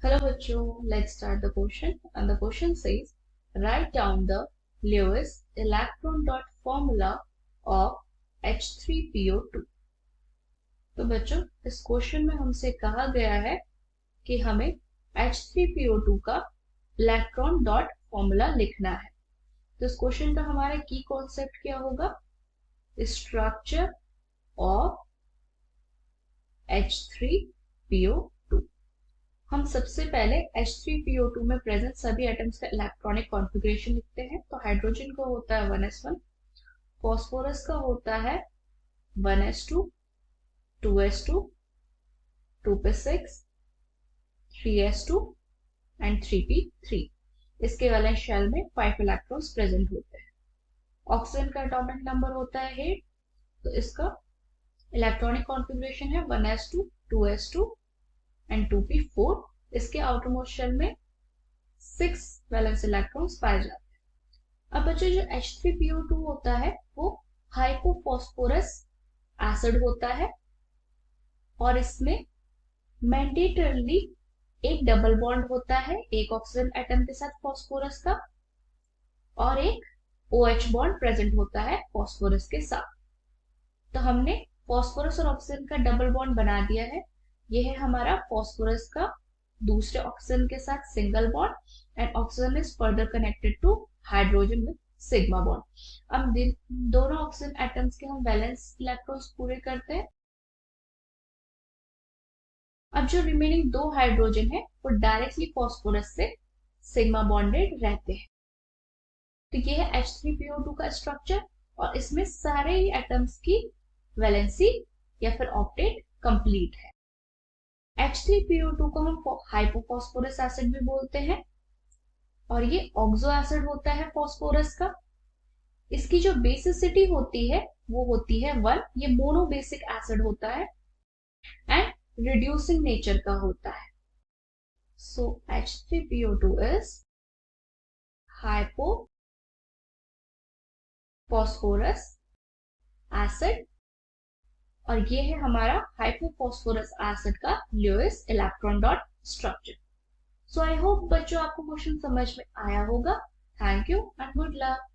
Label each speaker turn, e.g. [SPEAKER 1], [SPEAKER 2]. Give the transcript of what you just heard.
[SPEAKER 1] Hello bachcho, let's start the question. And the question says, write down the Lewis electron dot formula of H3PO2. तो बच्चों इस question में हमसे कहा गया है कि हमें H3PO2 का इलेक्ट्रॉन डॉट फॉर्मूला लिखना है। तो इस क्वेश्चन का हमारा की कॉन्सेप्ट क्या होगा? Structure of H3PO2। हम सबसे पहले H3PO2 में प्रेजेंट सभी एटम्स का इलेक्ट्रॉनिक कॉन्फ़िगरेशन लिखते हैं। तो हाइड्रोजन का होता है 1s1, फास्फोरस का होता है 1s2, 2s2, 2p6, 3s2 and 3p3। इसके वैलेंस शेल में 5 इलेक्ट्रॉन्स प्रेजेंट होते हैं। ऑक्सीजन का एटॉमिक नंबर होता है 8, तो इसका इलेक्ट्रॉनिक कॉन्फ़िगरेशन है 1s2, 2s2 एंड 2p4। इसके आउटर मोस्ट शेल में 6 वैलेंस इलेक्ट्रॉन्स पाए जाते हैं। अब बच्चों जो H3PO2 होता है वो हाइपोफॉस्फोरस एसिड होता है और इसमें मैंडेटरली एक डबल बॉन्ड होता है, एक ऑक्सीजन एटम के साथ फॉस्फोरस का और एक OH बॉन्ड प्रेजेंट होता है फॉस्फोरस के साथ। तो हमने फॉस्फोरस और ऑक्सीजन का डबल बॉन्ड बना दिया है। यह है हमारा फॉस्फोरस का दूसरे ऑक्सीजन के साथ single bond and oxygen is further connected to hydrogen with sigma bond. अब दोनों ऑक्सीजन एटम्स के हम वैलेंस इलेक्ट्रॉन्स पूरे करते हैं। अब जो रिमेनिंग 2 हाइड्रोजन है वो डायरेक्टली फॉस्फोरस से सिग्मा बॉन्डेड रहते हैं। तो ये है H3PO2 का स्ट्रक्चर और इसमें सारे ही एटम्स की वैलेंसी या फिर ऑक्टेट कंप्लीट है। H3PO2 को हम हाइपोफॉस्फोरस एसिड भी बोलते हैं और ये ऑक्सो एसिड होता है फॉस्फोरस का। इसकी जो बेसिसिटी होती है वो होती है 1। ये मोनो बेसिक एसिड होता है एंड रिड्यूसिंग नेचर का होता है। सो H3PO2 इज हाइपोफॉस्फोरस एसिड और ये है हमारा हाइपोफॉस्फोरस एसिड का Lewis electron dot structure. So I hope बच्चों आपको क्वेश्चन समझ में आया होगा। Thank you and good luck.